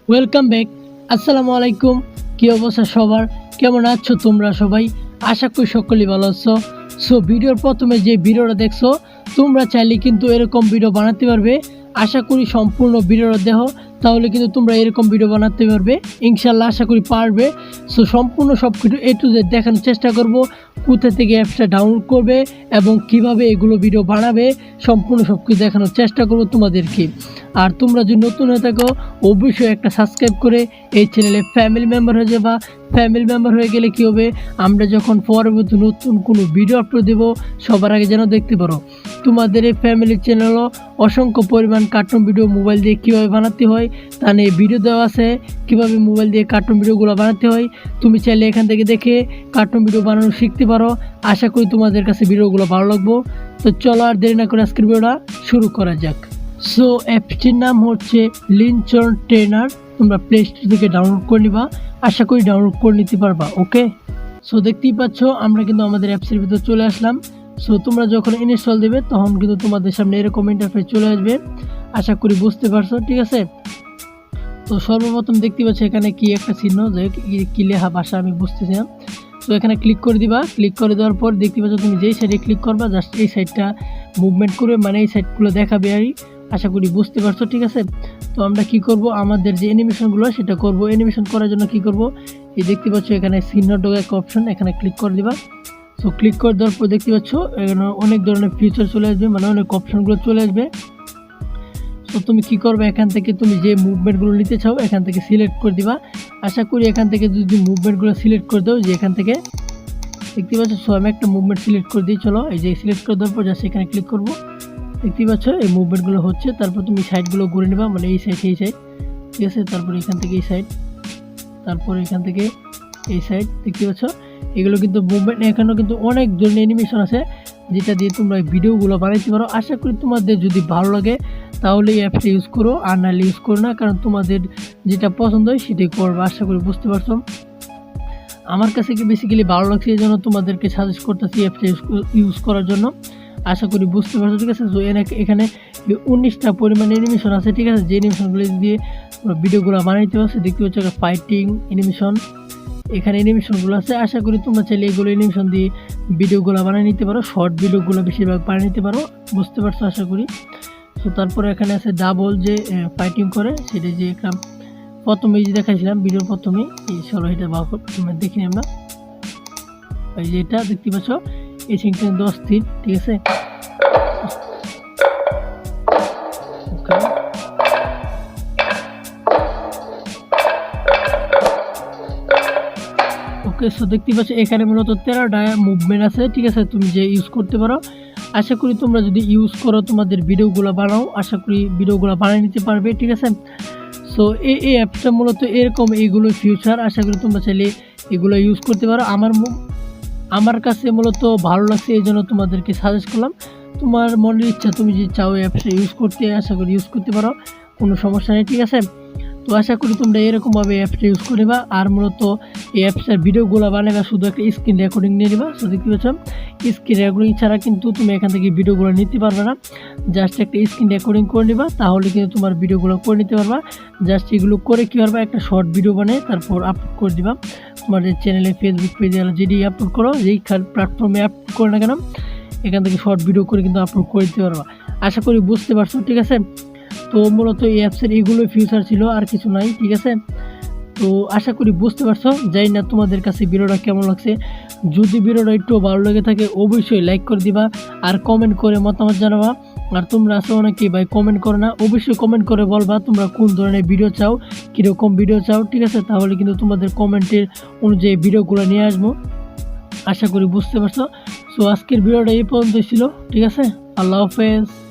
Welcome back. আসসালামু আলাইকুম। কী অবস্থা সবার, কেমন আছো তোমরা সবাই? আশা করি সকলেই ভালো আছো। সো ভিডিওর প্রথমে যে ভিডিওটা দেখছো, তোমরা চাইলে কিন্তু এরকম ভিডিও বানাতে পারবে। আশা করি সম্পূর্ণ ভিডিওটা দেখো, তাহলে কিন্তু তোমরা এরকম ভিডিও বানাতে পারবে ইনশাল্লাহ, আশা করি পারবে। সো সম্পূর্ণ সব কিছু A to Z দেখানোর চেষ্টা করব, কোথা থেকে অ্যাপসটা ডাউনলোড করবে এবং কিভাবে এগুলো ভিডিও বানাবে, সম্পূর্ণ সব কিছু দেখানোর চেষ্টা করব তোমাদেরকে। আর তোমরা যদি নতুন হয়ে থাকো, অবশ্যই একটা সাবস্ক্রাইব করে এই চ্যানেলে ফ্যামিলি মেম্বার হয়ে যাবা। ফ্যামিলি মেম্বার হয়ে গেলে কী হবে, আমরা যখন পরবর্তী নতুন কোনো ভিডিও আপলোড দেবো সবার আগে যেন দেখতে পারো। তোমাদের এই ফ্যামিলি চ্যানেলও অসংখ্য পরিমাণ কার্টুন ভিডিও মোবাইল দিয়ে কীভাবে বানাতে হয় তা নিয়ে ভিডিও দেওয়া আছে, কীভাবে মোবাইল দিয়ে কার্টুন ভিডিওগুলো বানাতে হয়। তুমি চাইলে এখান থেকে দেখে কার্টুন ভিডিও বানানো শিখতে পারো। আশা করি তোমাদের কাছে ভিডিওগুলো ভালো লাগবে। তো চলো আর দেরি না করে আজকের ভিডিওটা শুরু করা যাক। সো অ্যাপটির নাম হচ্ছে Wing Chun Trainer। তোমরা প্লে স্টোর থেকে ডাউনলোড করে নিবা, আশা করি ডাউনলোড করে নিতে পারবা। ওকে, সো দেখতেই পাচ্ছ আমরা কিন্তু আমাদের অ্যাপসের ভিতরে চলে আসলাম। সো তোমরা যখন ইনস্টল দেবে তখন কিন্তু তোমাদের সামনে এরকম ইন্টারফেস চলে আসবে, আশা করি বুঝতে পারছো। ঠিক আছে, তো সর্বপ্রথম দেখতে পাচ্ছ এখানে কি একটা চিহ্ন, যে কি লেখা ভাষা আমি বুঝতেছি না। তো এখানে ক্লিক করে দিবা। ক্লিক করে দেওয়ার পর দেখতে পাচ্ছ তুমি যেই সাইডে ক্লিক করবা জাস্ট এই সাইডটা মুভমেন্ট করবে, মানে এই সাইডগুলো দেখাবে আর আশা করি বুঝতে পারছো। ঠিক আছে, তো আমরা কি করব, আমাদের যে অ্যানিমেশনগুলো সেটা করব। অ্যানিমেশন করার জন্য কি করব, এই দেখতে পাচ্ছ এখানে চিহ্নটা একটা অপশন, এখানে ক্লিক করে দিবা। সো ক্লিক করে দেওয়ার পর দেখতে পাচ্ছ এখানে অনেক ধরনের ফিচার চলে আসবে, মানে অনেক অপশনগুলো চলে আসবে। তো তুমি কি করবে, এখান থেকে তুমি যে মুভমেন্টগুলো নিতে চাও এখান থেকে সিলেক্ট করে দিবা। আশা করি এখান থেকে যদি মুভমেন্টগুলো সিলেক্ট করে দাও, যে এখান থেকে দেখতে পাচ্ছ। সো আমি একটা মুভমেন্ট সিলেক্ট করে দিই। চলো এই যে সিলেক্ট করে দেওয়ার পর জাস্ট এখানে ক্লিক করবো। দেখতে পাচ্ছ এই মুভমেন্টগুলো হচ্ছে। তারপর তুমি সাইডগুলো ঘুরে নেবা, মানে এই সাইড এই সাইড। ঠিক আছে, তারপর এখান থেকে এই সাইড, তারপর এখান থেকে এই সাইড। দেখতে পাচ্ছ এগুলো কিন্তু মুভমেন্ট। এখানেও কিন্তু অনেক ধরনের অ্যানিমেশন আছে যেটা দিয়ে তোমরা ভিডিওগুলো বানাইতে পারো। আশা করি তোমাদের যদি ভালো লাগে তাহলে এই অ্যাপটা ইউজ করো, আর নাহলে ইউজ করো না, কারণ তোমাদের যেটা পছন্দ হয় সেটাই করবে। আশা করি বুঝতে পারছো। আমার কাছে কি বেসিক্যালি ভালো লাগছে, এই জন্য তোমাদেরকে সাজেস্ট করতেছি অ্যাপটা ইউজ করার জন্য। আশা করি বুঝতে পারছো। ঠিক আছে, তো এখানে 19টা পরিমাণ অ্যানিমেশন আছে। ঠিক আছে, যে অ্যানিমেশনগুলো দিয়ে ভিডিওগুলো বানাইতে পারছো। দেখতে পাচ্ছ ফাইটিং অ্যানিমেশন, এখানে অ্যানিমেশনগুলো আছে। আশা করি তোমরা চাইলে এগুলো অ্যানিমেশন দিয়ে ভিডিওগুলো বানিয়ে নিতে পারো, শর্ট ভিডিওগুলো বেশিরভাগ বানিয়ে নিতে পারো। বুঝতে পারছো আশা করি। তো তারপরে এখানে আছে ডাবল, যে ফাইটিং করে সেটা, যে একটা প্রথমে যে দেখাইছিলাম ভিডিওর প্রথমে, এই চলো এটা দেখিনি আমরা। এই যে এটা দেখতে পাচ্ছ এই সিনটা 10 দিন। ঠিক আছে, ওকে। সো দেখতে পাচ্ছ এখানে মূলত 13টা মুভমেন্ট আছে। ঠিক আছে, তুমি যে ইউজ করতে পারো। আশা করি তোমরা যদি ইউজ করো তোমাদের ভিডিওগুলো বানাও, আশা করি ভিডিওগুলো বানিয়ে নিতে পারবে। ঠিক আছে, সো এই অ্যাপটা মূলত এরকম, এইগুলো ফিউচার। আশা করি তোমরা চাইলে এগুলো ইউজ করতে পারো। আমার কাছে মূলত ভালো লাগছে, এই জন্য তোমাদেরকে সাজেস্ট করলাম। তোমার মনের ইচ্ছা, তুমি যদি চাও এই অ্যাপসটা ইউজ করতে, আশা করি ইউজ করতে পারো, কোনো সমস্যা নেই। ঠিক আছে, তো আশা করি তোমরা এরকমভাবে অ্যাপসটা ইউজ করবা। আর মূলত এই অ্যাপসটার ভিডিওগুলো বানাবা শুধু একটা স্ক্রিন রেকর্ডিং নিয়ে নিবা। সো দেখতে পাচ্ছ স্ক্রিন রেকর্ডিং ছাড়া কিন্তু তুমি এখান থেকে ভিডিওগুলো নিতে পারবে না। জাস্ট একটা স্ক্রিন রেকর্ডিং করে নিবা, তাহলে কিন্তু তোমার ভিডিওগুলো করে নিতে পারবা। জাস্ট এগুলো করে কী করবা, একটা শর্ট ভিডিও বানিয়ে তারপর আপলোড করে দিবা তোমাদের চ্যানেলে, ফেসবুক পেজে, যেটি আপলোড করো, যেই প্ল্যাটফর্মে আপলোড করো না কেন, এখান থেকে শর্ট ভিডিও করে কিন্তু আপলোড করে দিতে পারবা। আশা করি বুঝতে পারছো। ঠিক আছে, তো মূলত এই অ্যাপসের এগুলো ফিউচার ছিল, আর কিছু নাই। ঠিক আছে, তো আশা করি বুঝতে পারছো। জানি না তোমাদের কাছে ভিডিওটা কেমন লাগছে। যদি ভিডিওটা একটু ভালো লেগে থাকে অবশ্যই লাইক করে দিবা, আর কমেন্ট করে মতামত জানাবা। আর তোমরা আসো অনেকেই ভাই কমেন্ট করো না, অবশ্যই কমেন্ট করে বলবা তোমরা কোন ধরনের ভিডিও চাও, কীরকম ভিডিও চাও। ঠিক আছে, তাহলে কিন্তু তোমাদের কমেন্টের অনুযায়ী ভিডিওগুলো নিয়ে আসবো। আশা করি বুঝতে পারছো। সো আজকের ভিডিওটা এই পর্যন্ত ছিল। ঠিক আছে, আল্লাহ হাফেজ।